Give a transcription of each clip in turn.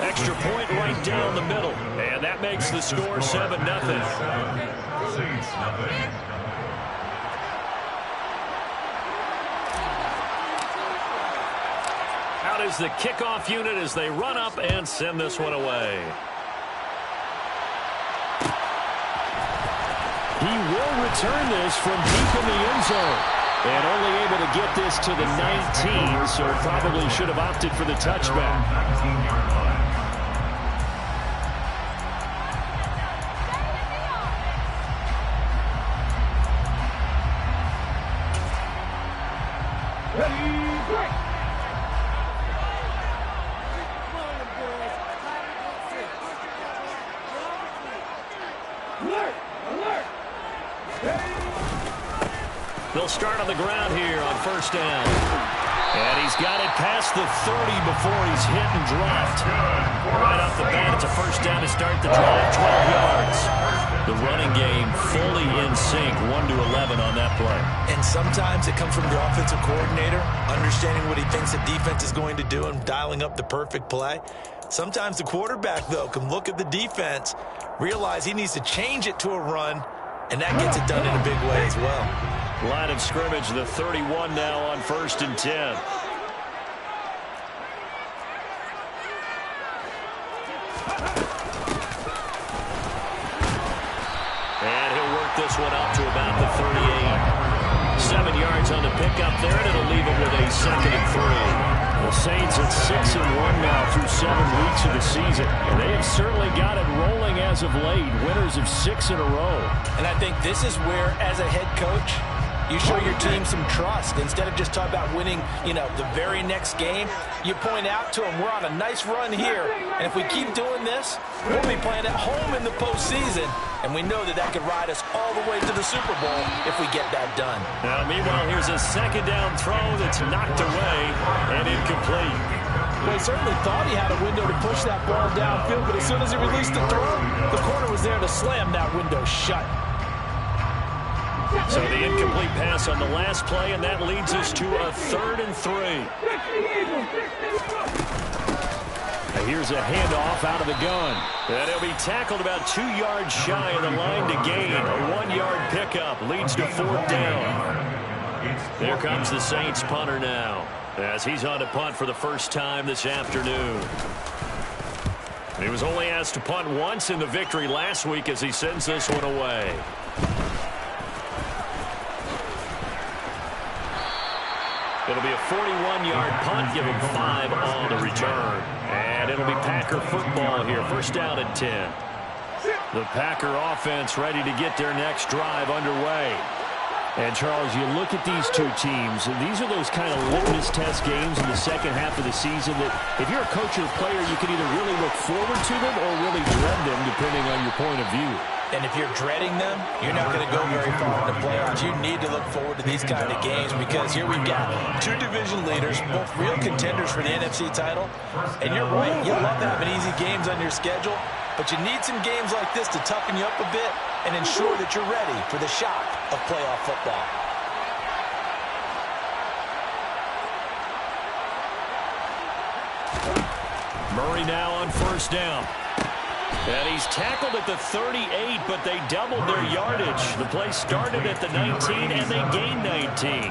Extra point right down the middle. And that makes the score 7-0. Out is the kickoff unit as they run up and send this one away. He will return this from deep in the end zone. And only able to get this to the 19, so probably should have opted for the touchback. 19-yard line. They'll start on the ground here on first down. And he's got it past the 30 before he's hit and dropped. Right off the bat, it's a first down to start the drive, 12 yards. The running game fully in sync, 1-11 on that play. And sometimes it comes from the offensive coordinator, understanding what he thinks the defense is going to do and dialing up the perfect play. Sometimes the quarterback, though, can look at the defense, realize he needs to change it to a run, and that gets it done in a big way as well. Line of scrimmage, the 31 now on 1st and 10. And he'll work this one out to about the 38. 7 yards on the pickup there, and it'll leave him with a 2nd and 3. The Saints at 6-1 now through 7 weeks of the season. And they have certainly got it rolling as of late. Winners of 6 in a row. And I think this is where, as a head coach, you show your team some trust. Instead of just talking about winning, the very next game, you point out to them, we're on a nice run here. And if we keep doing this, we'll be playing at home in the postseason. And we know that that could ride us all the way to the Super Bowl if we get that done. Now, meanwhile, here's a 2nd down throw that's knocked away and incomplete. Well, he certainly thought he had a window to push that ball downfield, but as soon as he released the throw, the corner was there to slam that window shut. So the incomplete pass on the last play, and that leads us to a 3rd and 3. Now here's a handoff out of the gun. And he'll be tackled about 2 yards shy of the line to gain. A 1-yard pickup leads to 4th down. There comes the Saints punter now, as he's on to punt for the first time this afternoon. He was only asked to punt once in the victory last week as he sends this one away. It'll be a 41-yard punt, give him 5 on the return. And it'll be Packer football here, 1st down and 10. The Packer offense ready to get their next drive underway. And, Charles, you look at these two teams, and these are those kind of litmus test games in the second half of the season that if you're a coach or a player, you can either really look forward to them or really dread them, depending on your point of view. And if you're dreading them, you're not going to go very far in the playoffs. You need to look forward to these kind of games because here we've got 2 division leaders, both real contenders for the NFC title. And you're right, you love having easy games on your schedule, but you need some games like this to toughen you up a bit and ensure that you're ready for the shock of playoff football. Murray now on 1st down. And he's tackled at the 38, but they doubled their yardage. The play started at the 19, and they gained 19.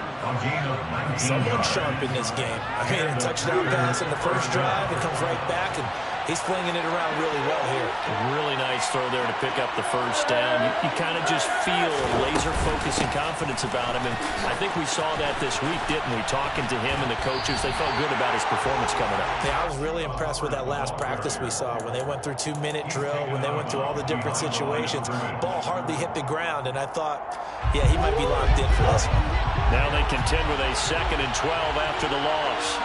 Someone sharp in this game. I mean, a touchdown pass in the first drive. It comes right back, and he's flinging it around really well here. Really nice throw there to pick up the first down. You kind of just feel a laser focus and confidence about him, and I think we saw that this week, didn't we? Talking to him and the coaches, they felt good about his performance coming up. Yeah, I was really impressed with that last practice we saw when they went through 2-minute drill, when they went through all the different situations. Ball hardly hit the ground, and I thought, yeah, he might be locked in for this one. Now they contend with a 2nd and 12 after the loss.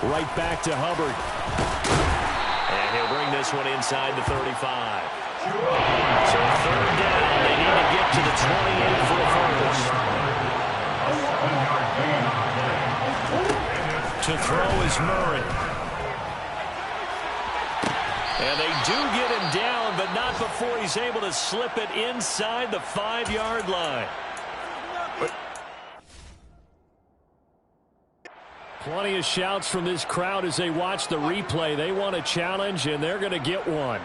Right back to Hubbard. And he'll bring this one inside the 35. So 3rd down. They need to get to the 28 for a first. To throw is Murray. And they do get him down, but not before he's able to slip it inside the 5-yard line. Plenty of shouts from this crowd as they watch the replay. They want a challenge, and they're going to get one.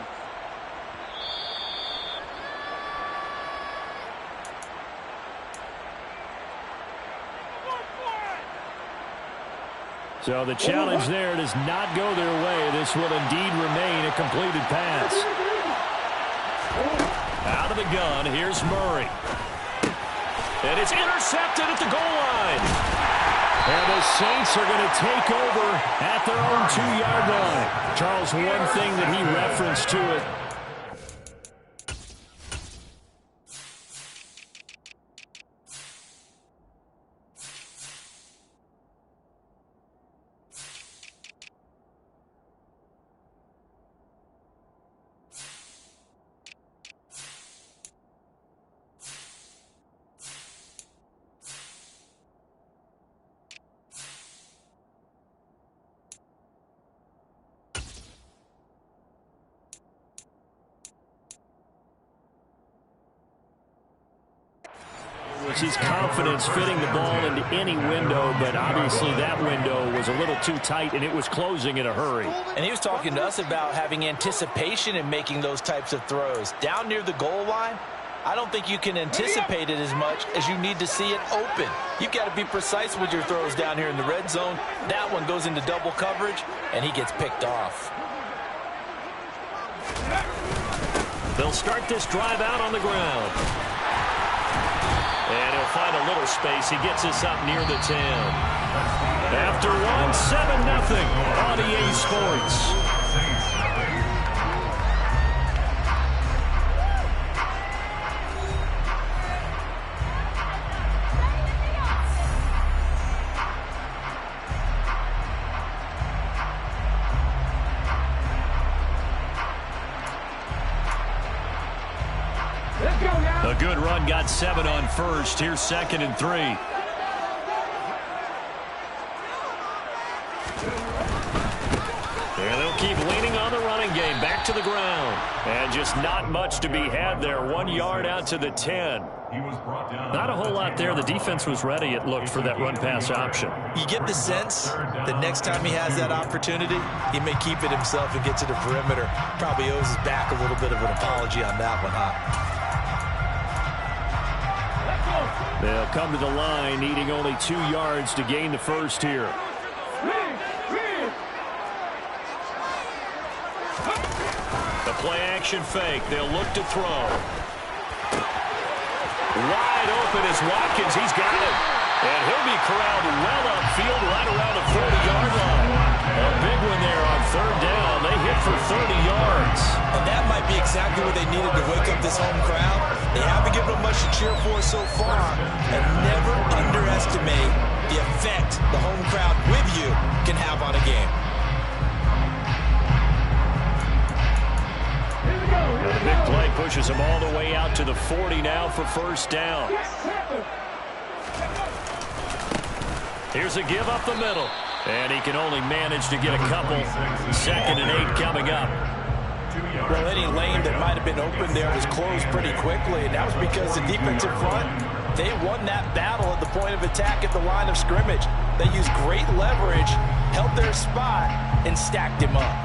So the challenge there does not go their way. This will indeed remain a completed pass. Out of the gun, here's Murray. And it's intercepted at the goal line. And the Saints are going to take over at their own 2-yard line. Charles, one thing that he referenced to it, was his confidence fitting the ball into any window, but obviously that window was a little too tight, and it was closing in a hurry. And he was talking to us about having anticipation in making those types of throws. Down near the goal line, I don't think you can anticipate it as much as you need to see it open. You've got to be precise with your throws down here in the red zone. That one goes into double coverage, and he gets picked off. They'll start this drive out on the ground. And he'll find a little space. He gets us up near the 10. After one, 7-0 on EA Sports. A good run, got 7 on first. Here's 2nd and 3. And they'll keep leaning on the running game. Back to the ground. And just not much to be had there. 1 yard out to the 10. Not a whole lot there. The defense was ready, it looked, for that run-pass option. You get the sense that next time he has that opportunity, he may keep it himself and get to the perimeter. Probably owes his back a little bit of an apology on that one, huh? They'll come to the line, needing only 2 yards to gain the first here. The play-action fake. They'll look to throw. Wide open is Watkins. He's got it. And he'll be corralled well upfield right around the 40-yard line. A big one there on 3rd down. They hit for 30 yards. And that might be exactly what they needed to wake up this home crowd. They haven't given them much to cheer for so far. And never underestimate the effect the home crowd with you can have on a game. And the big play pushes him all the way out to the 40 now for 1st down. Here's a give up the middle. And he can only manage to get a couple. 2nd and 8 coming up. Well, any lane that might have been open there was closed pretty quickly, and that was because the defensive front, they won that battle at the point of attack at the line of scrimmage. They used great leverage, held their spot, and stacked him up.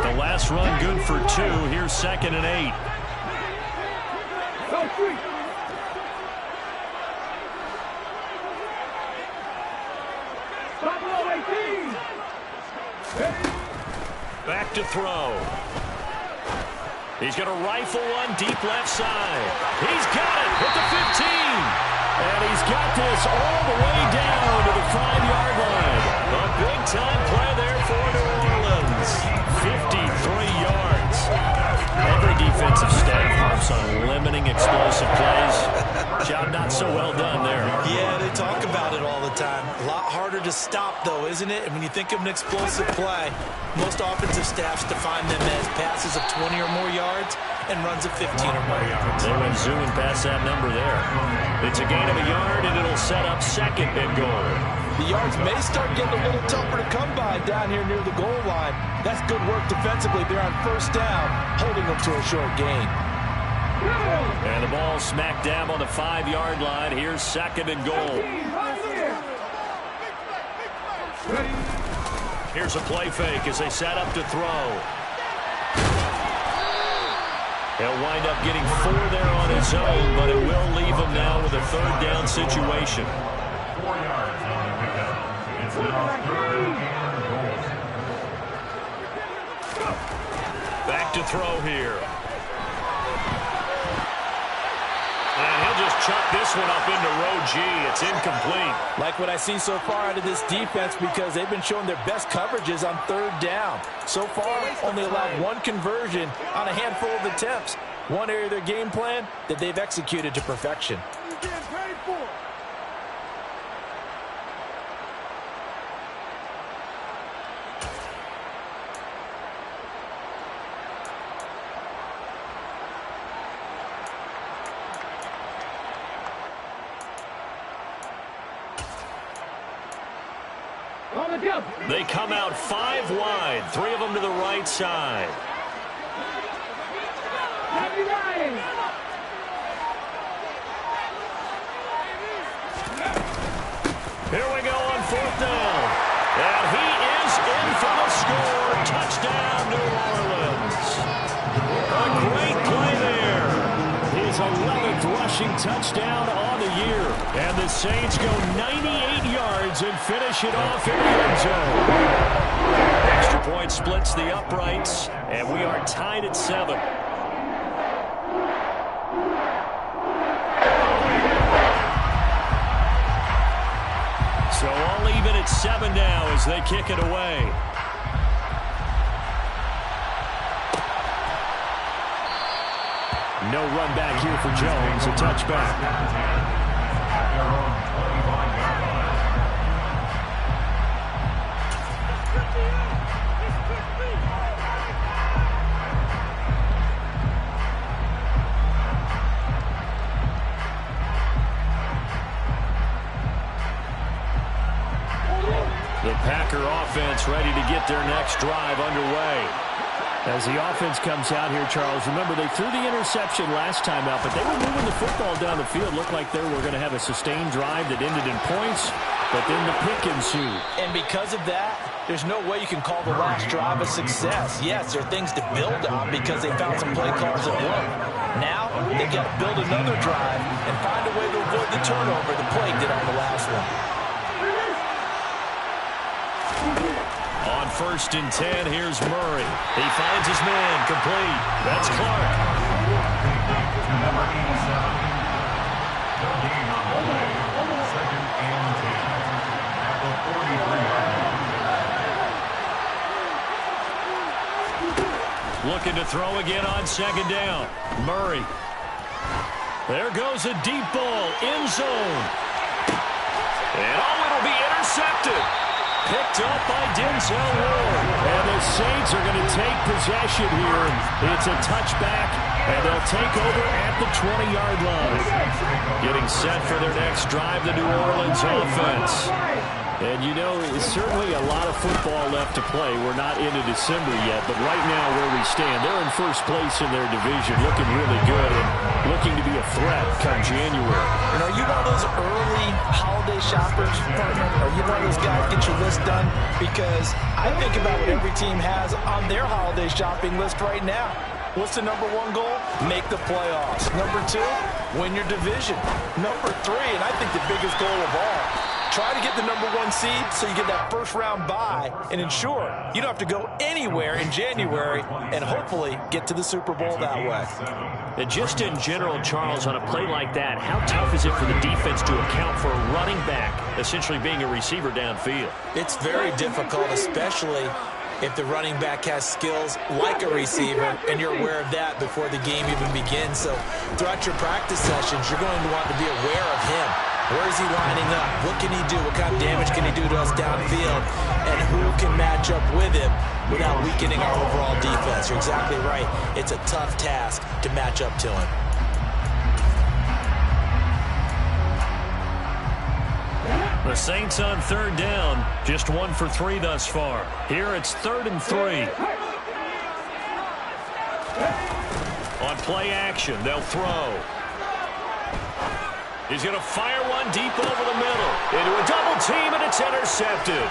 The last run good for 2. Here's 2nd and 8. Back to throw. He's going to rifle one deep left side. He's got it at the 15. And he's got this all the way down to the 5-yard line. A big-time play there for New Orleans. 53 yards. Every defensive staff harps on limiting explosive plays. Job not so well done there. Yeah, they talk about it all the time. A lot harder to stop, though, isn't it? And when you think of an explosive play, most offensive staffs define them as passes of 20 or more yards. and runs it 15 or more yards. They went zooming past that number there. It's a gain of a yard, and it'll set up second and goal. The yards may start getting a little tougher to come by down here near the goal line. That's good work defensively there on first down, holding them to a short gain. And the ball smack dab on the 5-yard line. Here's second and goal. Here's a play fake as they set up to throw. He'll wind up getting 4 there on his own, but it will leave him now with a third down situation. 4 yards on the pickup. It's now 3rd and goal. Back to throw here. And he'll just chuck this one up into row G. It's incomplete. Like what I see so far out of this defense, because they've been showing their best coverages on third down. So far, only allowed 1 conversion on a handful of attempts. One area of their game plan that they've executed to perfection. They come out 5 wide, 3 of them to the right side. Here we go on 4th down. And he is in for the score. Touchdown, New Orleans. A great play there. His 11th rushing touchdown on the year. And the Saints go 98 yards and finish it off in the end zone. Extra point splits the uprights, and we are tied at 7. So all even at 7 now as they kick it away. No run back here for Jones. A touchback. The Packer offense ready to get their next drive underway. As the offense comes out here, Charles, remember they threw the interception last time out, but they were moving the football down the field. Looked like they were going to have a sustained drive that ended in points, but then the pick ensued. And because of that, there's no way you can call the last drive a success. Yes, there are things to build on because they found some play calls that work. Now, they've got to build another drive and find a way to avoid the turnover the play did on the last one. On 1st and 10, here's Murray. He finds his man, complete. That's Clark. Number 87. No gain on the play. 2nd and 10. At the 43-yard line. Looking to throw again on 2nd down. Murray. There goes a deep ball, end zone. And it'll be intercepted. Picked up by Denzel Ward. And the Saints are going to take possession here. It's a touchback, and they'll take over at the 20-yard line. Getting set for their next drive, the New Orleans offense. And, you know, it's certainly a lot of football left to play. We're not into December yet, but right now where we stand, they're in first place in their division, looking really good and looking to be a threat come January. And are you one of those early holiday shoppers, partner? Are you one of those guys get your list done? Because I think about what every team has on their holiday shopping list right now. What's the number 1 goal? Make the playoffs. Number 2, win your division. Number 3, and I think the biggest goal of all, try to get the number 1 seed so you get that first-round bye and ensure you don't have to go anywhere in January and hopefully get to the Super Bowl that way. And just in general, Charles, on a play like that, how tough is it for the defense to account for a running back essentially being a receiver downfield? It's very difficult, especially if the running back has skills like a receiver and you're aware of that before the game even begins. So throughout your practice sessions, you're going to want to be aware of him. Where is he lining up? What can he do? What kind of damage can he do to us downfield? And who can match up with him without weakening our overall defense? You're exactly right. It's a tough task to match up to him. The Saints on third down, just 1 for 3 thus far. Here it's 3rd and 3. On play action, they'll throw. He's going to fire one deep over the middle. Into a double team, and it's intercepted.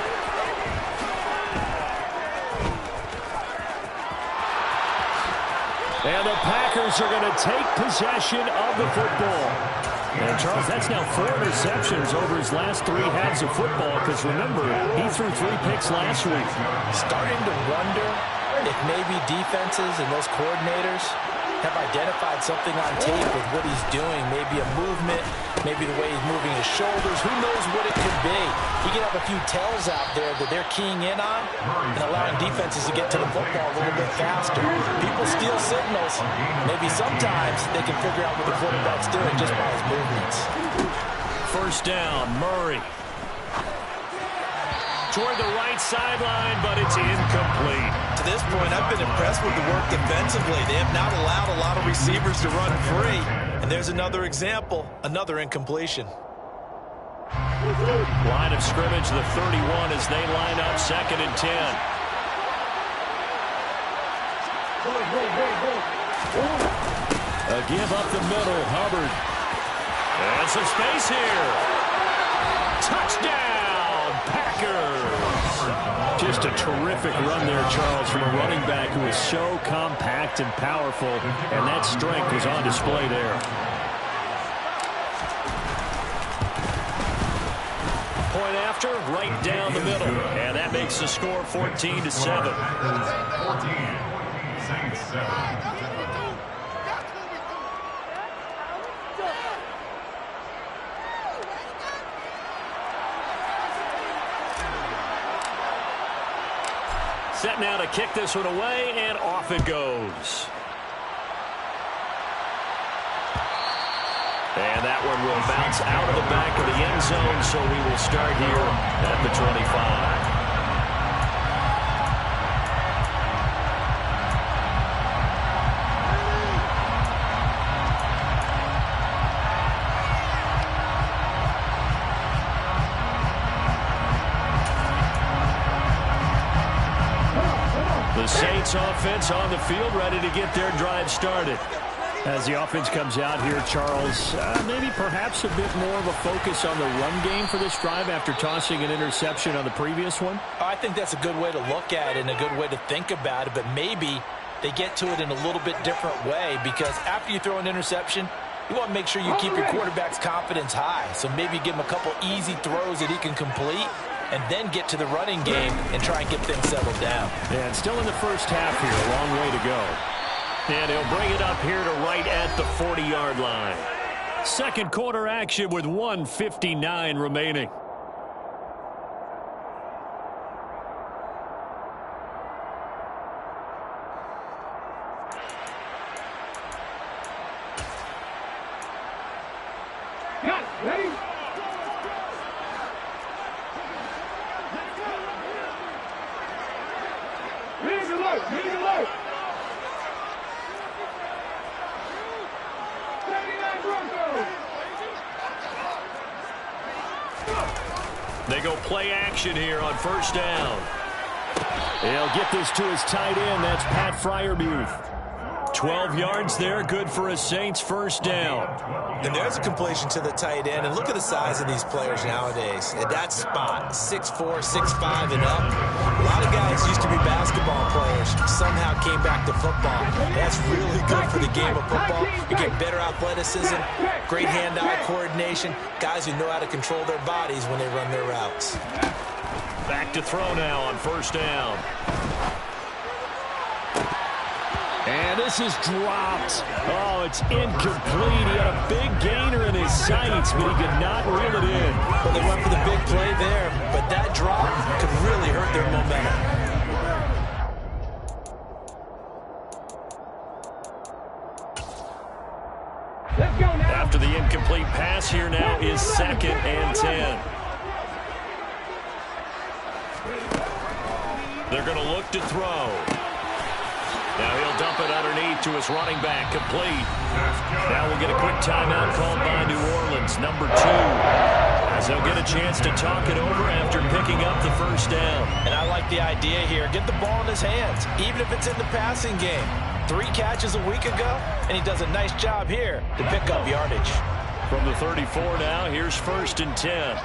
And the Packers are going to take possession of the football. And, Charles, that's now 4 interceptions over his last 3 halves of football, because, remember, he threw 3 picks last week. Starting to wonder if maybe defenses and those coordinators have identified something on tape with what he's doing. Maybe a movement, maybe the way he's moving his shoulders. Who knows what it could be? He could have a few tells out there that they're keying in on and allowing defenses to get to the football a little bit faster. People steal signals. Maybe sometimes they can figure out what the quarterback's doing just by his movements. First down, Murray. Toward the right sideline, but it's incomplete. To this point, I've been impressed with the work defensively. They have not allowed a lot of receivers to run free. And there's another example, another incompletion. Line of scrimmage, the 31, as they line up 2nd and 10. A give up the middle, Hubbard. And some space here. Touchdown, Packers. Just a terrific run there, Charles, from a running back who is so compact and powerful, and that strength was on display there. Point after, right down the middle, and that makes the score 14-7. 14, Saints 7. Set now to kick this one away, and off it goes. And that one will bounce out of the back of the end zone, so we will start here at the 25. Saints offense on the field, ready to get their drive started. As the offense comes out here, Charles, maybe perhaps a bit more of a focus on the run game for this drive after tossing an interception on the previous one? I think that's a good way to look at it and a good way to think about it, but maybe they get to it in a little bit different way, because after you throw an interception, you want to make sure you keep your quarterback's confidence high. So maybe give him a couple easy throws that he can complete, and then get to the running game and try and get things settled down. And still in the first half here, a long way to go. And he'll bring it up here to right at the 40-yard line. Second quarter action with 1:59 remaining. Ready? Ready to load. They go play action here on first down. He'll get this to his tight end. That's Pat Freiermuth. 12 yards there, good for a Saints first down. And there's a completion to the tight end. And look at the size of these players nowadays. At that spot, 6'4", 6'5", and up. A lot of guys used to be basketball players, somehow came back to football. That's really good for the game of football. You get better athleticism, great hand-eye coordination, guys who know how to control their bodies when they run their routes. Back to throw now on first down. And this is dropped. Oh, it's incomplete. He had a big gainer in his sights, but he could not reel it in. Well, they went for the big play there, but that drop could really hurt their momentum. After the incomplete incomplete pass here now is 2nd and 10. They're going to look to throw. Now he'll dump it underneath to his running back, complete. Now we'll get a quick timeout called by New Orleans, number 2. As they'll get a chance to talk it over after picking up the first down. And I like the idea here. Get the ball in his hands, even if it's in the passing game. 3 catches a week ago, and he does a nice job here to pick up yardage. From the 34 now, here's 1st and 10.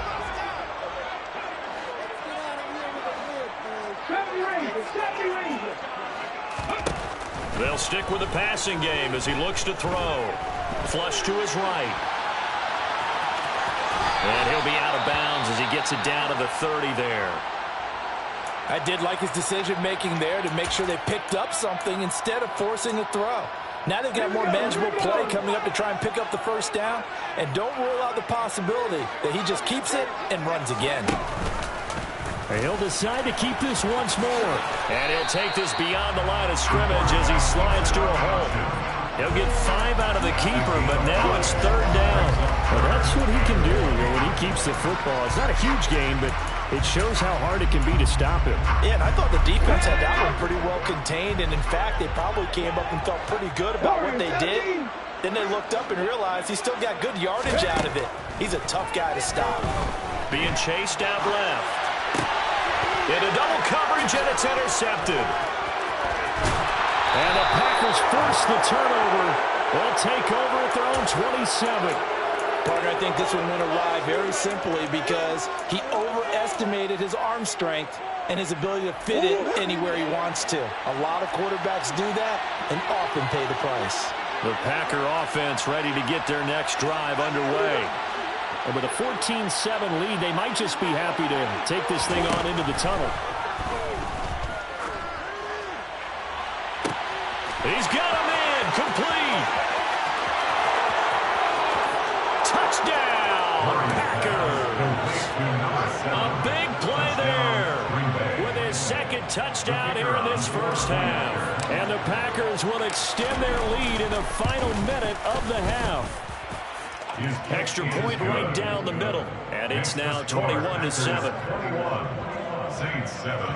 They'll stick with the passing game as he looks to throw. Flush to his right. And he'll be out of bounds as he gets it down to the 30 there. I did like his decision-making there to make sure they picked up something instead of forcing a throw. Now they've got more manageable play coming up to try and pick up the first down. And don't rule out the possibility that he just keeps it and runs again. He'll decide to keep this once more. And he'll take this beyond the line of scrimmage as he slides to a hole. He'll get 5 out of the keeper, but now it's 3rd down. Well, that's what he can do when he keeps the football. It's not a huge gain, but it shows how hard it can be to stop him. Yeah, and I thought the defense had that one pretty well contained, and in fact, they probably came up and felt pretty good about what they did. Then they looked up and realized he still got good yardage out of it. He's a tough guy to stop. Being chased out left. Into double coverage, and it's intercepted. And the Packers force the turnover. They'll take over at their own 27. Partner, I think this one went awry very simply because he overestimated his arm strength and his ability to fit it anywhere he wants to. A lot of quarterbacks do that and often pay the price. The Packer offense ready to get their next drive underway. And with a 14-7 lead, they might just be happy to take this thing on into the tunnel. He's got him in, complete. Touchdown, Packers. A big play there with his 2nd touchdown here in this first half. And the Packers will extend their lead in the final minute of the half. Extra point right down the middle. And it's now 21-7. Saints 7.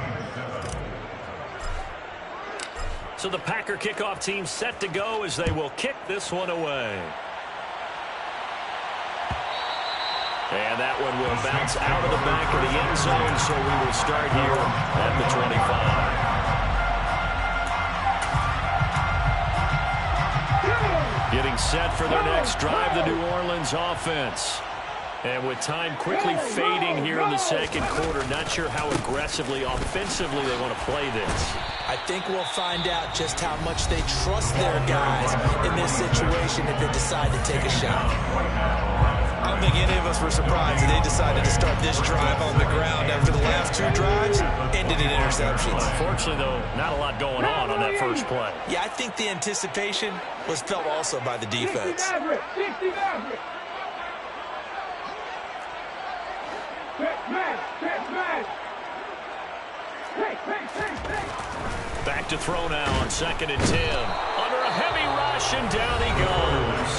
So the Packer kickoff team set to go as they will kick this one away. And that one will bounce out of the back of the end zone, so we will start here at the 25. Getting set for their next drive, the New Orleans offense. And with time quickly fading here in the 2nd quarter, not sure how aggressively, offensively they want to play this. I think we'll find out just how much they trust their guys in this situation if they decide to take a shot. I don't think any of us were surprised that they decided to start this drive on the ground after the last 2 drives ended in interceptions. Unfortunately, though, not a lot going on that first play. Yeah, I think the anticipation was felt also by the defense. Back to throw now on 2nd and 10. Under a heavy rush, and down he goes.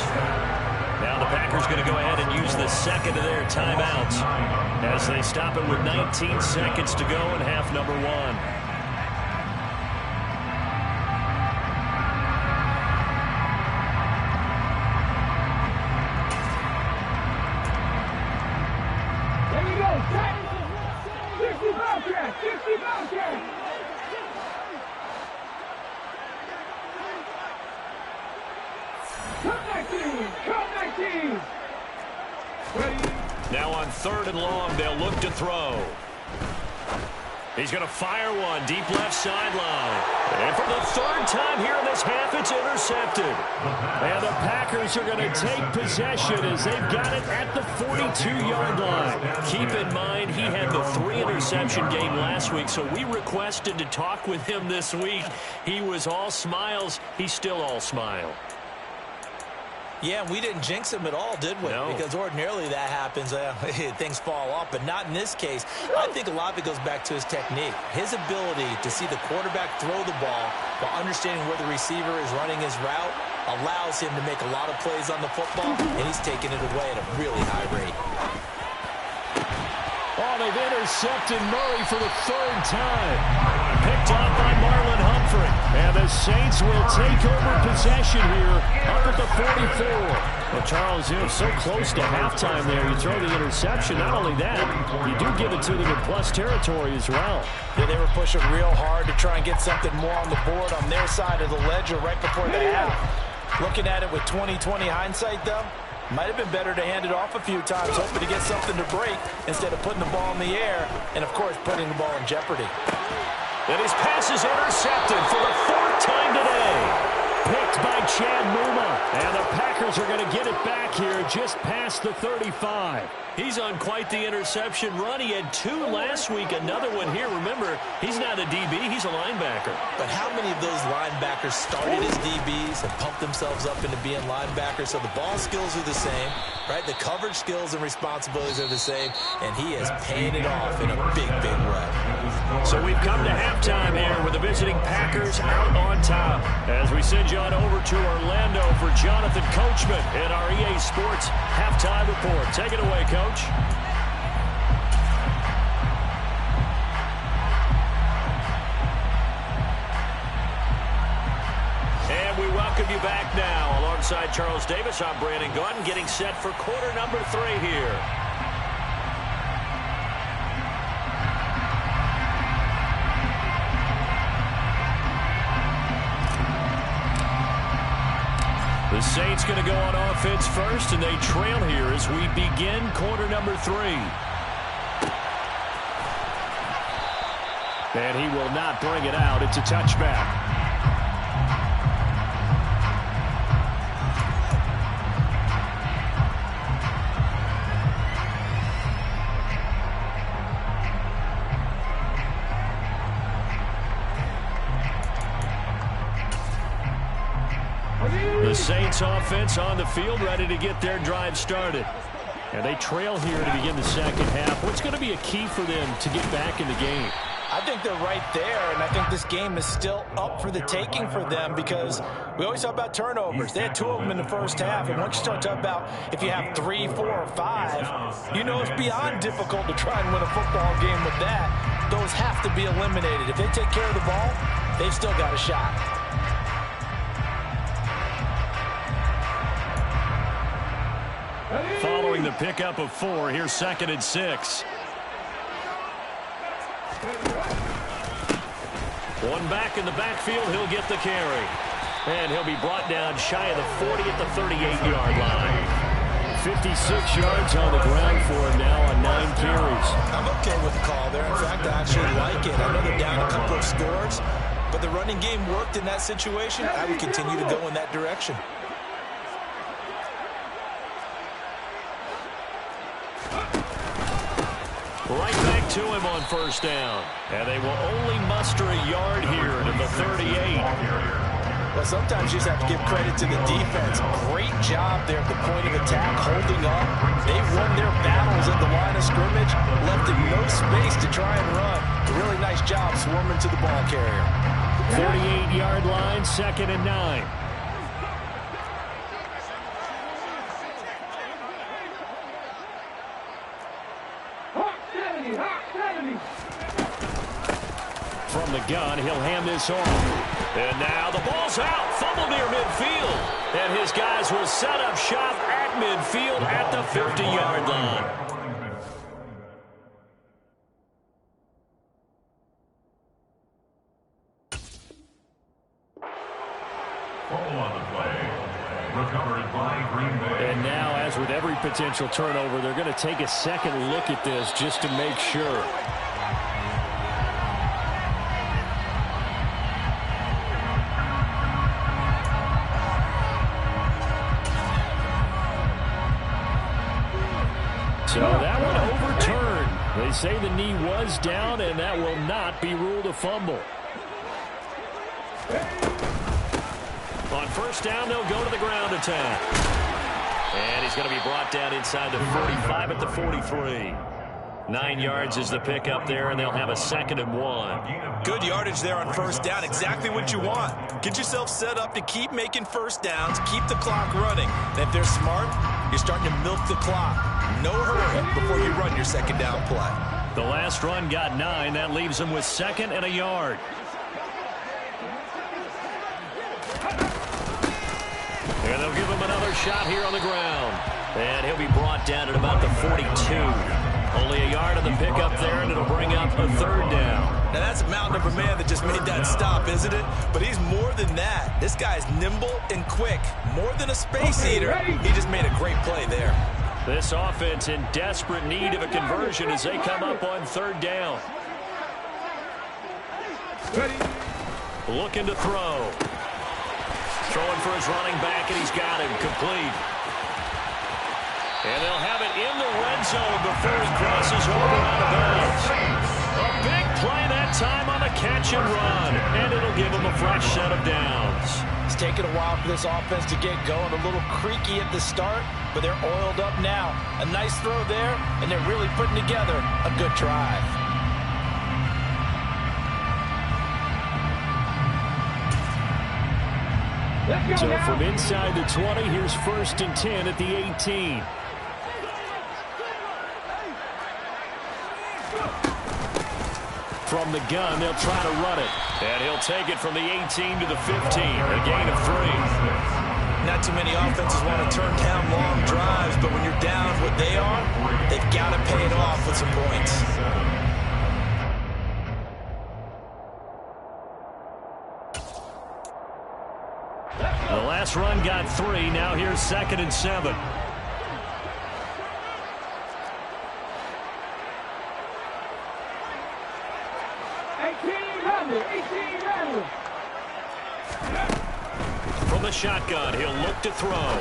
Now the Packers going to go ahead and use the 2nd of their timeouts as they stop it with 19 seconds to go in half number 1. Now on 3rd and long, they'll look to throw. He's going to fire one deep left sideline. And for the 3rd time here in this half, it's intercepted. And the Packers are going to take possession as they've got it at the 42-yard line. Keep in mind, he had the 3-interception game last week, so we requested to talk with him this week. He was all smiles. He's still all smile. Yeah, we didn't jinx him at all, did we? No. Because ordinarily that happens. Things fall off, but not in this case. I think a lot of it goes back to his technique. His ability to see the quarterback throw the ball while understanding where the receiver is running his route allows him to make a lot of plays on the football, and he's taking it away at a really high rate. Oh, they've intercepted Murray for the third time. Picked up by Marlon Humphrey. And the Saints will take over possession here up at the 44. Well, Charles, so close to halftime there. You throw the interception. Not only that, you do give it to them in plus territory as well. Yeah, they were pushing real hard to try and get something more on the board on their side of the ledger right before the half. Looking at it with 20/20 hindsight, though, might have been better to hand it off a few times, hoping to get something to break instead of putting the ball in the air and, of course, putting the ball in jeopardy. And his pass is intercepted for the fourth time today. Picked by Chad Muma. And the Packers are going to get it back here just past the 35. He's on quite the interception run. He had 2 last week, another one here. Remember, he's not a DB, he's a linebacker. But how many of those linebackers started as DBs and pumped themselves up into being linebackers? So the ball skills are the same, right? The coverage skills and responsibilities are the same, and he is paying it off in a big, big way. So we've come to halftime here with the visiting Packers out on top. As we send you on over to Orlando for Jonathan Coachman in our EA Sports Halftime Report. Take it away, Coach. And we welcome you back now. Alongside Charles Davis, I'm Brandon Gaudin, getting set for quarter number 3 here. The Saints going to go on offense first, and they trail here as we begin quarter number 3. And he will not bring it out. It's a touchback. The Saints offense on the field, ready to get their drive started. And they trail here to begin the second half. What's going to be a key for them to get back in the game? I think they're right there, and I think this game is still up for the taking for them because we always talk about turnovers. They had 2 of them in the first half, and once you start talking about if you have 3, 4, or 5, you know it's beyond difficult to try and win a football game with that. Those have to be eliminated. If they take care of the ball, they've still got a shot. Following the pickup of 4, here's 2nd and 6. One back in the backfield, he'll get the carry. And he'll be brought down shy of the 40 at the 38-yard line. 56 yards on the ground for him now on 9 carries. I'm okay with the call there. In fact, I actually like it. I know they're down a couple of scores, but the running game worked in that situation. I would continue to go in that direction. Right back to him on first down. And they will only muster a yard here to the 38. Well, sometimes you just have to give credit to the defense. Great job there at the point of attack, holding up. They won their battles at the line of scrimmage, left them no space to try and run. A really nice job swarming to the ball carrier. 38-yard line, 2nd and 9. From the gun, he'll hand this off. And now the ball's out. Fumble near midfield. And his guys will set up shop at midfield at the 50-yard line. And now, as with every potential turnover, they're going to take a second look at this just to make sure. So that one overturned. They say the knee was down, and that will not be ruled a fumble. On first down, they'll go to the ground attack. And he's going to be brought down inside the 45 at the 43. 9 yards is the pickup there, and they'll have a 2nd and 1. Good yardage there on first down. Exactly what you want. Get yourself set up to keep making first downs, keep the clock running. And if they're smart, you're starting to milk the clock. No hurry before you run your 2nd down play. The last run got 9. That leaves them with 2nd and a yard. And they'll give him another shot here on the ground. And he'll be brought down at about the 42. Only a yard on the pickup there, and it'll bring up a 3rd down. Now that's a mountain of a man that just made that stop, isn't it? But he's more than that. This guy's nimble and quick. More than a space eater. He just made a great play there. This offense in desperate need of a conversion as they come up on 3rd down. Looking to throw. Throwing for his running back, and he's got him complete. And they'll have it in the red zone before he crosses over out of bounds. A big play that time on the catch and run, and it'll give him a fresh set of downs. It's taken a while for this offense to get going. A little creaky at the start, but they're oiled up now. A nice throw there, and they're really putting together a good drive. So from inside the 20, here's 1st and 10 at the 18. From the gun, they'll try to run it. And he'll take it from the 18 to the 15, a gain of 3. Not too many offenses want to turn down long drives, but when you're down what they are, they've got to pay it off with some points. The last run got 3. Now here's 2nd and 7. From the shotgun, he'll look to throw.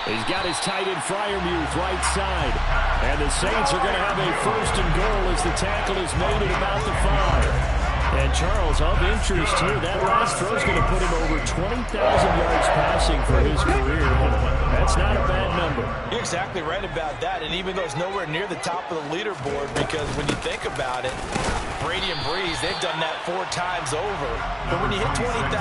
He's got his tight end Freiermuth right side. And the Saints are going to have a 1st and goal as the tackle is made at about the 5. And Charles, of interest here, that last throw is going to put him over 20,000 yards passing for his career. That's not a bad number. You're exactly right about that. It even goes nowhere near the top of the leaderboard because when you think about it, Brady and Breeze, they've done that 4 times over. But when you hit 20,000,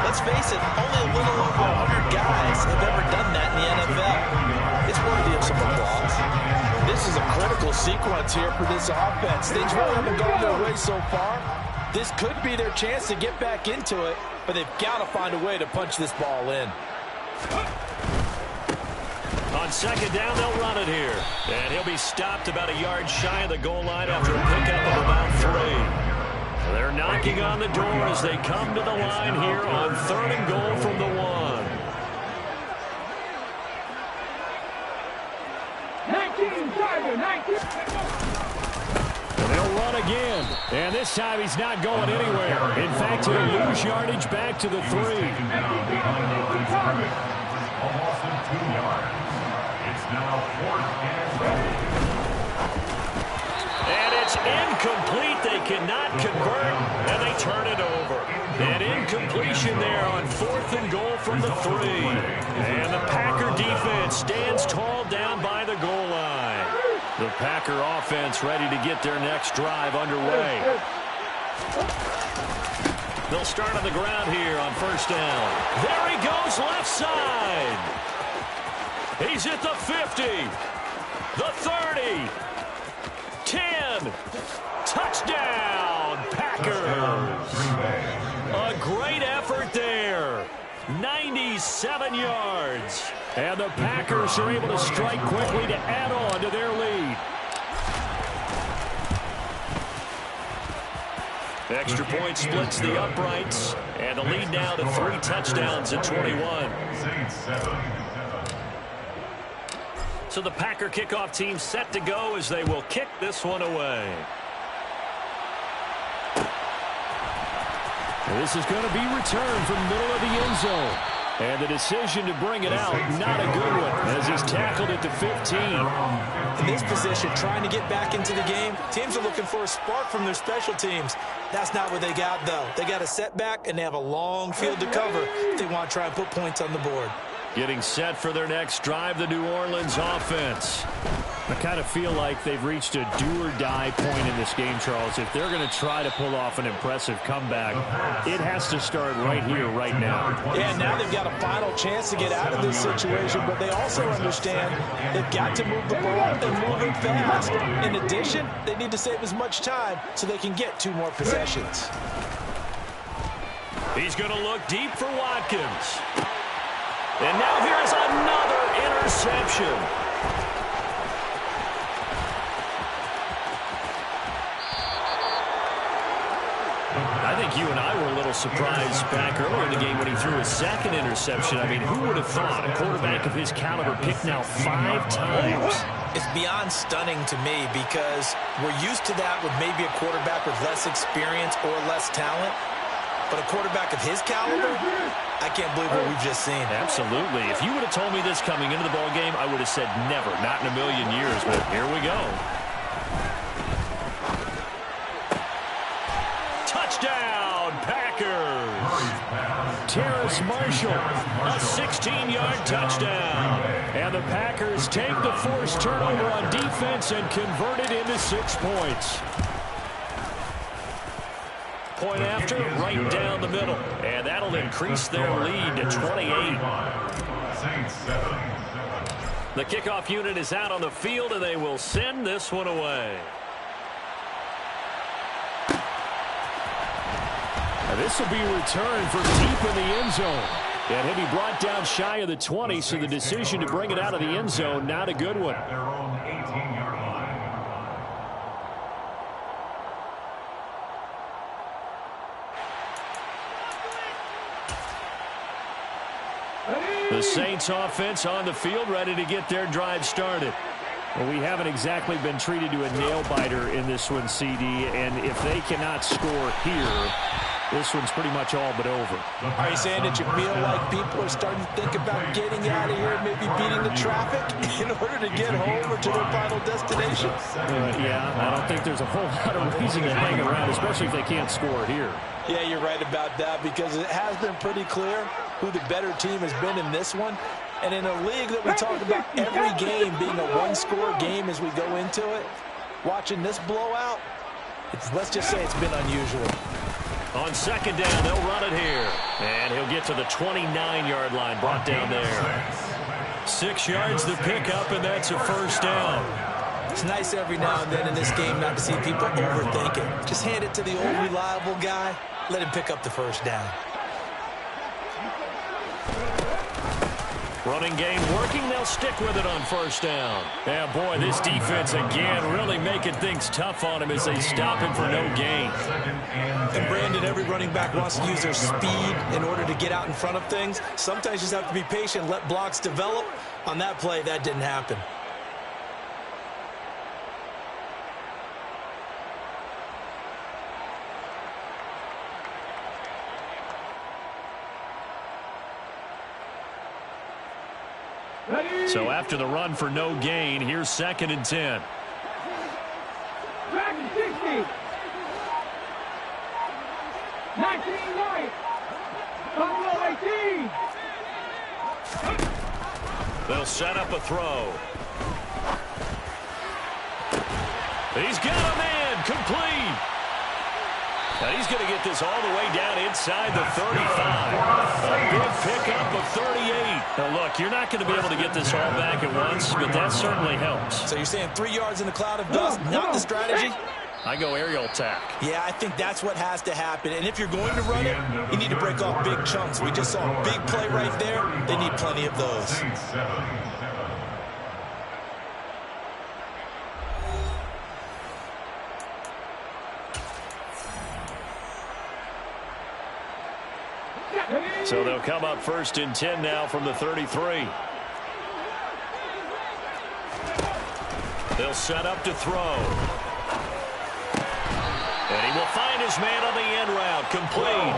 let's face it, only a little over 100 guys have ever done that in the NFL. It's worthy of some applause. This is a critical sequence here for this offense. Things really haven't gone their way so far. This could be their chance to get back into it, but they've got to find a way to punch this ball in. On 2nd down, they'll run it here. And he'll be stopped about a yard shy of the goal line after a pickup of about 3. They're knocking on the door as they come to the line here on 3rd and goal from the 1. 19, Tiger, 19. And they'll run again. And this time he's not going anywhere. In fact, he'll lose yardage back to the 3. Almost 2 yards. It's now 4th and 7. And it's incomplete. They cannot convert, and they turn it over. An incompletion there on 4th and goal from the 3. And the Packer defense stands tall down by the goal line. The Packer offense ready to get their next drive underway. They'll start on the ground here on 1st down. There he goes, left side. He's at the 50, the 30, 10. Touchdown, Packers. A great effort there. 97 yards. And the Packers are able to strike quickly to add on to their lead. Extra point splits the uprights. And the lead now to 3 touchdowns at 21. So the Packer kickoff team set to go as they will kick this one away. This is going to be returned from the middle of the end zone. And the decision to bring it out, not a good one, as he's tackled at the 15. In this position, trying to get back into the game, teams are looking for a spark from their special teams. That's not what they got, though. They got a setback, and they have a long field to cover if they want to try and put points on the board. Getting set for their next drive, the New Orleans offense. I kind of feel like they've reached a do-or-die point in this game, Charles. If they're going to try to pull off an impressive comeback, it has to start right here, right now. Yeah, now they've got a final chance to get out of this situation, but they also understand they've got to move the ball and move it fast. In addition, they need to save as much time so they can get 2 more possessions. He's going to look deep for Watkins. And now here's another interception. I think you and I were a little surprised back earlier in the game when he threw his second interception. I mean, who would have thought a quarterback of his caliber picked now 5 times? It's beyond stunning to me because we're used to that with maybe a quarterback with less experience or less talent. But a quarterback of his caliber, I can't believe what we've just seen. Absolutely. If you would have told me this coming into the ballgame, I would have said never, not in a million years. But here we go. Touchdown, Packers. Terrace Marshall, A 16-yard touchdown. and the Packers take the forced turnover on defense and convert it into 6 points. Point after, right down the middle. And that'll increase their lead to 28. The kickoff unit is out on the field, and they will send this one away. Now this will be returned from deep in the end zone. And he'll be brought down shy of the 20, so the decision to bring it out of the end zone, not a good one. Their own 18-yard line. The Saints offense on the field, ready to get their drive started. Well, we haven't exactly been treated to a nail-biter in this one, CD, and if they cannot score here, this one's pretty much all but over. Are you saying that you feel like people are starting to think about getting out of here, maybe beating the traffic in order to get home or to their final destination? Yeah, I don't think there's a whole lot of reason to hang around, especially if they can't score here. Yeah, you're right about that because it has been pretty clear who the better team has been in this one. And in a league that we talk about every game being a one-score game as we go into it, watching this blowout, let's just say it's been unusual. On second down, they'll run it here. And he'll get to the 29-yard line, brought down there. 6 yards to pick up, and that's a first down. It's nice every now and then in this game not to see people overthink it. Just hand it to the old reliable guy. Let him pick up the first down. Running game working. They'll stick with it on first down. Yeah, boy, this defense again really making things tough on him as they stop him for no gain. And Brandon, every running back wants to use their speed in order to get out in front of things. Sometimes you just have to be patient, let blocks develop. On that play, that didn't happen. So after the run for no gain, here's 2nd and 10. Back to 60. 19 right. Buffalo 18. They'll set up a throw. He's got a man, complete. And he's going to get this all the way down inside the 35. A big pickup of 38. Now, look, you're not going to be able to get this all back at once, but that certainly helps. So you're saying 3 yards in a cloud of dust, not the strategy? I go aerial attack. Yeah, I think that's what has to happen. And if you're going to run it, you need to break off big chunks. We just saw a big play right there. They need plenty of those. So they'll come up 1st and 10 now from the 33. They'll set up to throw. And he will find his man on the end route. Complete.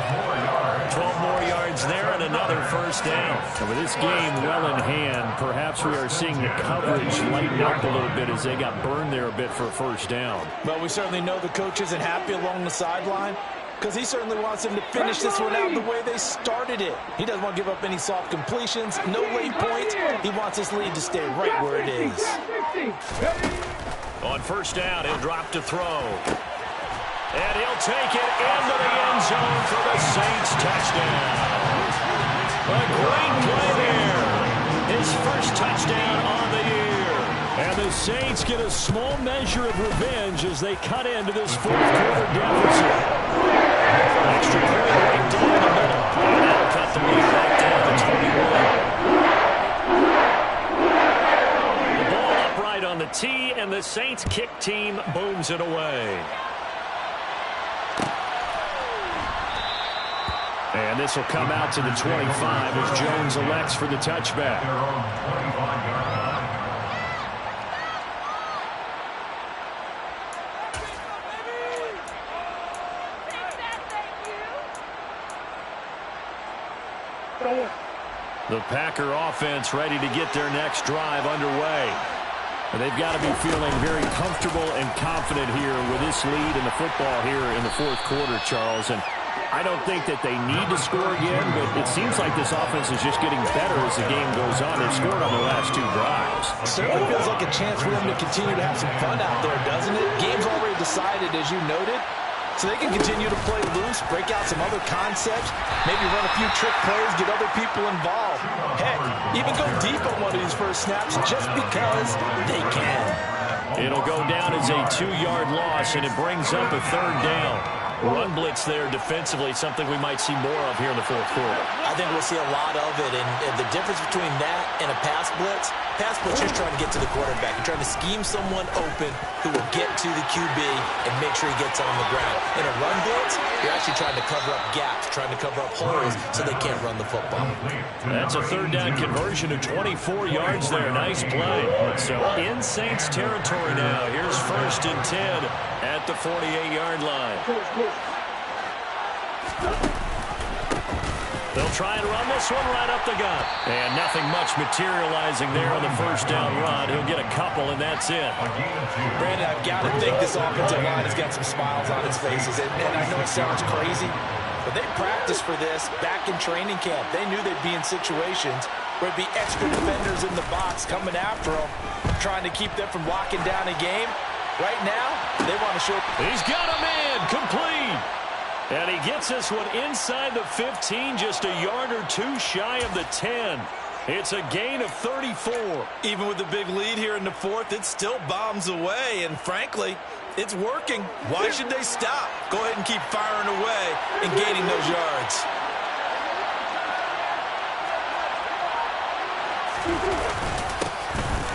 12 more yards there and another first down. And with this game well in hand, perhaps we are seeing the coverage lighten up a little bit as they got burned there a bit for first down. Well, we certainly know the coach isn't happy along the sideline. because he certainly wants them to finish this one out the way they started it. He doesn't want to give up any soft completions, no late points. He wants his lead to stay right where it is. On first down, he'll drop to throw. And he'll take it into the end zone for the Saints touchdown. A great play there. His first touchdown on the year. And the Saints get a small measure of revenge as they cut into this fourth-quarter deficit. Extra point right down the middle. And that'll cut the lead back down to 21. The ball upright on the tee, and the Saints kick team booms it away. And this will come out to the 25 as Jones elects for the touchback. The Packer offense ready to get their next drive underway. They've got to be feeling very comfortable and confident here with this lead in the football here in the fourth quarter, Charles. And I don't think that they need to score again, but it seems like this offense is just getting better as the game goes on. They've scored on their last two drives. Certainly feels like a chance for them to continue to have some fun out there, doesn't it? Game's already decided, as you noted. So they can continue to play loose, break out some other concepts, maybe run a few trick plays, get other people involved. Heck, even go deep on one of these first snaps just because they can. It'll go down as a 2-yard loss, and it brings up a third down. Run blitz there defensively, something we might see more of here in the fourth quarter. I think we'll see a lot of it, and the difference between that and a pass blitz, you're trying to get to the quarterback. You're trying to scheme someone open who will get to the QB and make sure he gets on the ground. In a run blitz, you're actually trying to cover up gaps, trying to cover up holes so they can't run the football. That's a third down conversion of 24 yards there. Nice play. So in Saints territory now. Here's 1st and 10 at the 48-yard line. They'll try and run this one right up the gut. And nothing much materializing there on the first down run. He'll get a couple, and that's it. Brandon, I've got to think this offensive line has got some smiles on its faces. And I know it sounds crazy, but they practiced for this back in training camp. They knew they'd be in situations where it'd be extra defenders in the box coming after them, trying to keep them from locking down a game. Right now, they want to show. He's got a man complete. And he gets this one inside the 15, just a yard or two shy of the 10. It's a gain of 34. Even with the big lead here in the fourth, it still bombs away. And frankly, it's working. Why should they stop? Go ahead and keep firing away and gaining those yards.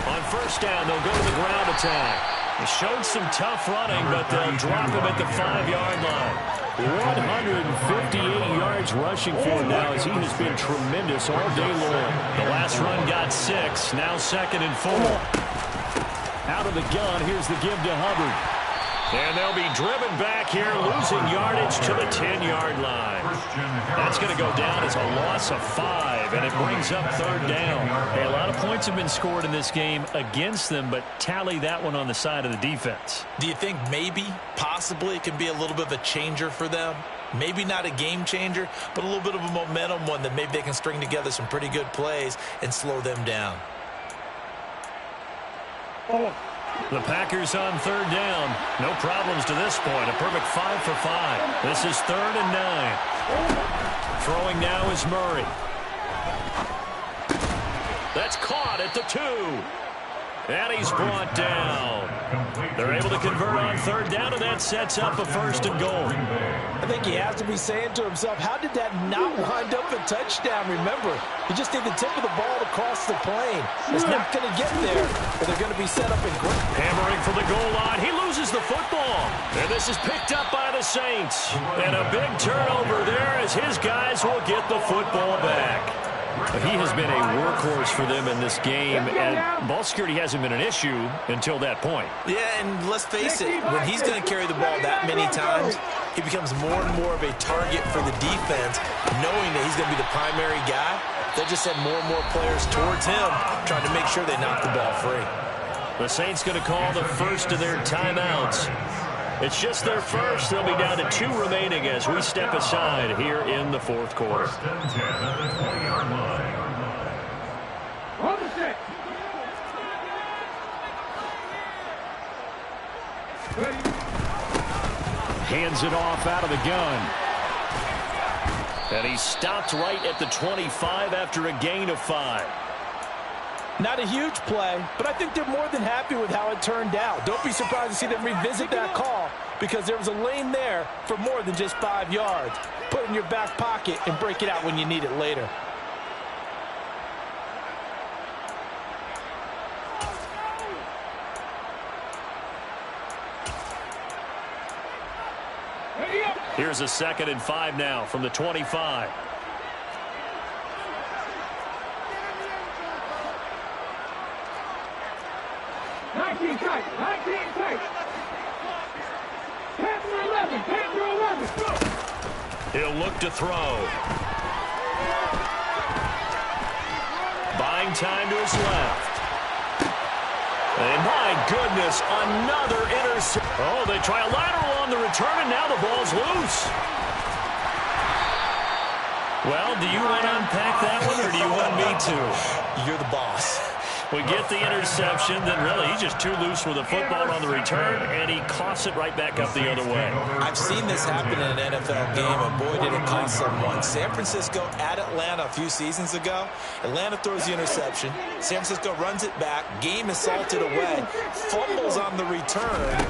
On first down, they'll go to the ground attack. They showed some tough running, but they'll drop him at the 5-yard line. 158 yards rushing for him now as he has been tremendous all day long. The last run got 6, now 2nd and 4. Out of the gun, here's the give to Hubbard. And they'll be driven back here, losing yardage to the 10-yard line. That's going to go down as a loss of 5, and it brings up third down. Hey, a lot of points have been scored in this game against them, but tally that one on the side of the defense. Do you think maybe, possibly, it can be a little bit of a changer for them? Maybe not a game changer, but a little bit of a momentum one that maybe they can string together some pretty good plays and slow them down. The Packers on third down. No problems to this point. A perfect 5 for 5. This is 3rd and 9. Throwing now is Murray. That's caught at the 2. And he's brought down. They're able to convert on third down, and that sets up a 1st and goal. I think he has to be saying to himself, how did that not wind up a touchdown? Remember, you just need the tip of the ball to cross the plane. It's not going to get there, but they're going to be set up in great. Hammering for the goal line. He loses the football. And this is picked up by the Saints. And a big turnover there as his guys will get the football back. He has been a workhorse for them in this game, and ball security hasn't been an issue until that point. Yeah, and let's face it, when he's going to carry the ball that many times, he becomes more and more of a target for the defense, knowing that he's going to be the primary guy. They just send more and more players towards him, trying to make sure they knock the ball free. The Saints going to call the first of their timeouts. It's just their first. They'll be down to 2 remaining as we step aside here in the fourth quarter. First and 10 at the 20-yard line. On the set. Ready. Hands it off out of the gun. And he stopped right at the 25 after a gain of 5. Not a huge play, but I think they're more than happy with how it turned out. Don't be surprised to see them revisit that call because there was a lane there for more than just 5 yards. Put it in your back pocket and break it out when you need it later. Here's a 2nd and 5 now from the 25. Tight. 19 tight. 10 for 11. 10 for 11. He'll look to throw. Buying time to his left. And my goodness, another interception. Oh, they try a lateral on the return, and now the ball's loose. Well, do you want to unpack that one, or do you want me to? You're the boss. We get the interception, then really he's just too loose with the football on the return, and he coughs it right back up the other way. I've seen this happen in an NFL game, and boy, did it cost someone. San Francisco at Atlanta a few seasons ago. Atlanta throws the interception. San Francisco runs it back. Game is salted away. Fumbles on the return.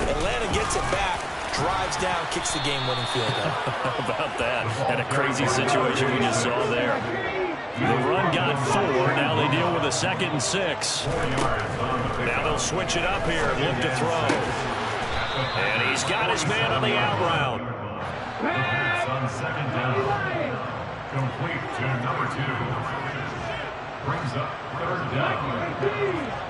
Atlanta gets it back. Drives down, kicks the game-winning field goal. How about that? And a crazy situation we just saw there. The run got 4. Now they deal with a 2nd and 6. Now they'll switch it up here and look to throw. And he's got his man on the out route. It's on 2nd down. Complete to number 2. Brings up 3rd down. 17.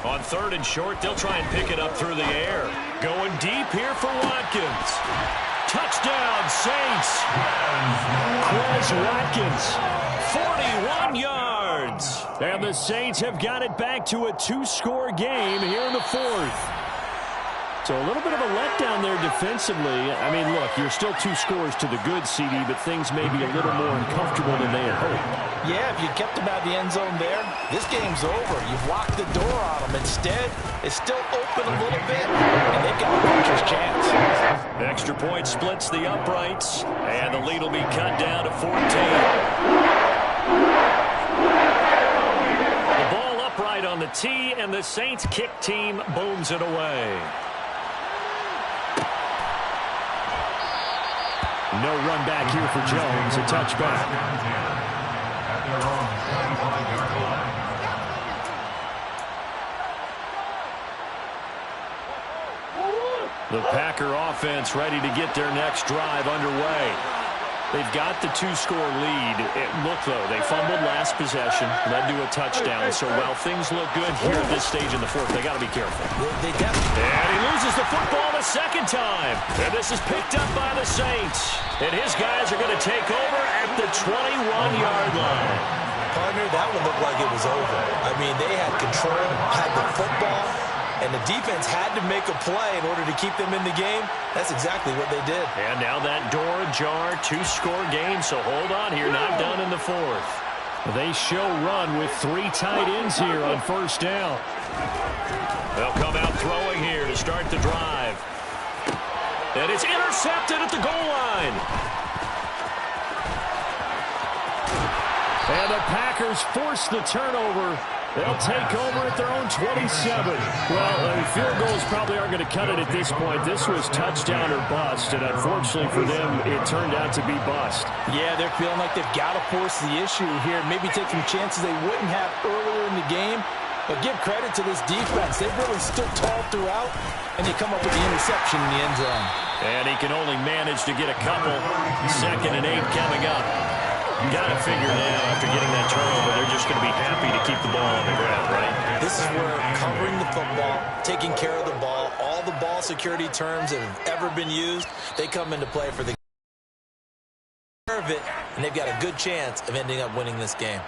On 3rd and short, they'll try and pick it up through the air. Going deep here for Watkins. Touchdown, Saints. Quez Watkins. 41 yards. And the Saints have got it back to a 2-score game here in the 4th. So a little bit of a letdown there defensively. I mean, look, you're still 2 scores to the good, CD, but things may be a little more uncomfortable than they had hoped. Yeah, if you kept them out of the end zone there, this game's over. You've locked the door on them. Instead, it's still open a little bit, and they've got a puncher's chance. The extra point splits the uprights, and the lead will be cut down to 14. The ball upright on the tee, and the Saints kick team booms it away. No run back here for Jones. A touchback. At their own 25-yard line. The Packer offense ready to get their next drive underway. They've got the 2-score lead. It looked, though, they fumbled last possession, led to a touchdown. So while things look good here at this stage in the 4th, they got to be careful. They definitely. And he loses the football the 2nd time. And this is picked up by the Saints. And his guys are going to take over at the 21-yard line. Partner, that one looked like it was over. I mean, they had control, had the football, and the defense had to make a play in order to keep them in the game. That's exactly what they did. And now that door ajar, 2-score game. So hold on here, not done in the 4th. They show run with 3 tight ends here on 1st down. They'll come out throwing here to start the drive. And it's intercepted at the goal line. And the Packers force the turnover. They'll take over at their own 27. Well, field goals probably aren't going to cut it at this point. This was touchdown or bust, and unfortunately for them, it turned out to be bust. Yeah, they're feeling like they've got to force the issue here. Maybe take some chances they wouldn't have earlier in the game. But give credit to this defense. They've really stood tall throughout, and they come up with the interception in the end zone. And he can only manage to get a couple. 2nd and 8 coming up. Got to figure now, after getting that turnover, they're just going to be happy to keep the ball on the ground, right? This is where covering the football, taking care of the ball, all the ball security terms that have ever been used, they come into play for the of it, and they've got a good chance of ending up winning this game.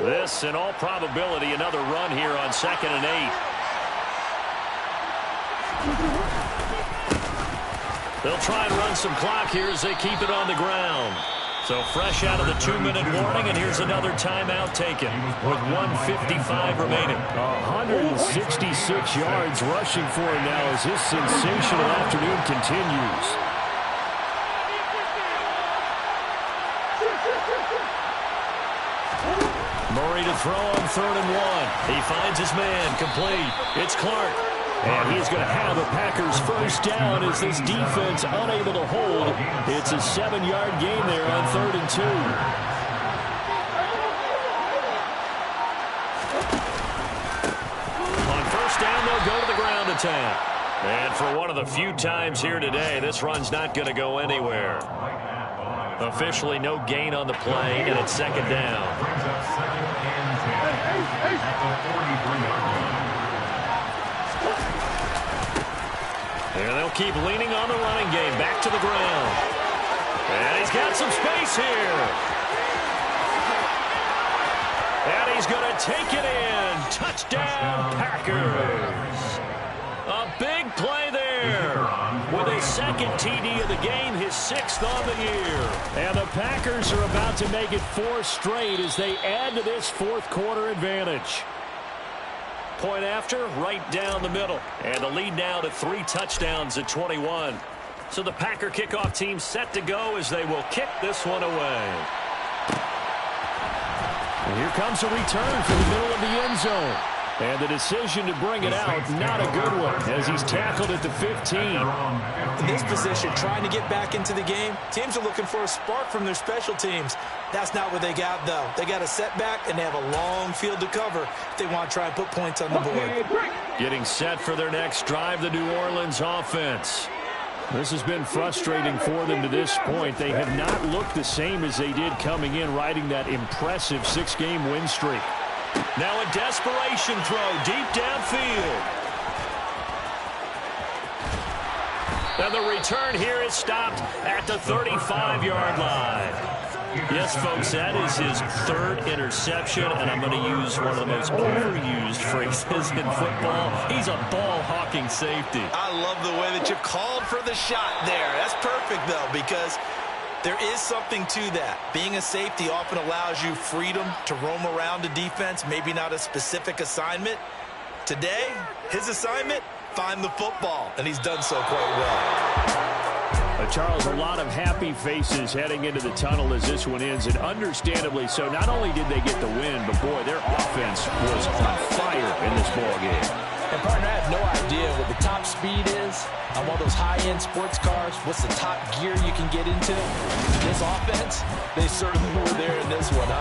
This, in all probability, another run here on 2nd and 8. They'll try and run some clock here as they keep it on the ground. So fresh out of the 2-minute warning, and here's another timeout taken with 1:55 remaining. 166 yards rushing for him now as this sensational afternoon continues. Murray to throw on 3rd and 1. He finds his man, complete. It's Clark. And he's going to have a Packers first down as this defense unable to hold. It's a 7-yard gain there on 3rd and 2. On first down, they'll go to the ground attack. And for one of the few times here today, this run's not going to go anywhere. Officially no gain on the play, and it's 2nd down. Brings up 2nd and 10 at the 43-yard line. And they'll keep leaning on the running game. Back to the ground. And he's got some space here. And he's going to take it in. Touchdown, Packers. A big play there. With his 2nd TD of the game, his 6th on the year. And the Packers are about to make it 4 straight as they add to this 4th quarter advantage. Point after, right down the middle. And the lead now to 3 touchdowns at 21. So the Packer kickoff team set to go as they will kick this one away. And here comes a return from the middle of the end zone. And the decision to bring it out, not a good one, as he's tackled at the 15. In this position, trying to get back into the game, teams are looking for a spark from their special teams. That's not what they got, though. They got a setback, and they have a long field to cover if they want to try and put points on the board. Getting set for their next drive, the New Orleans offense. This has been frustrating for them to this point. They have not looked the same as they did coming in, riding that impressive 6-game win streak. Now a desperation throw deep downfield. And the return here is stopped at the 35-yard line. Yes, folks, that is his 3rd interception, and I'm going to use one of the most overused phrases in football. He's a ball-hawking safety. I love the way that you called for the shot there. That's perfect, though, because there is something to that. Being a safety often allows you freedom to roam around the defense, maybe not a specific assignment. Today, his assignment, find the football, and he's done so quite well. Charles, a lot of happy faces heading into the tunnel as this one ends, and understandably so. Not only did they get the win, but, boy, their offense was on fire in this ballgame. And, partner, I have no idea what the top speed is on one of those high-end sports cars. What's the top gear you can get into? This offense, they certainly were there in this one.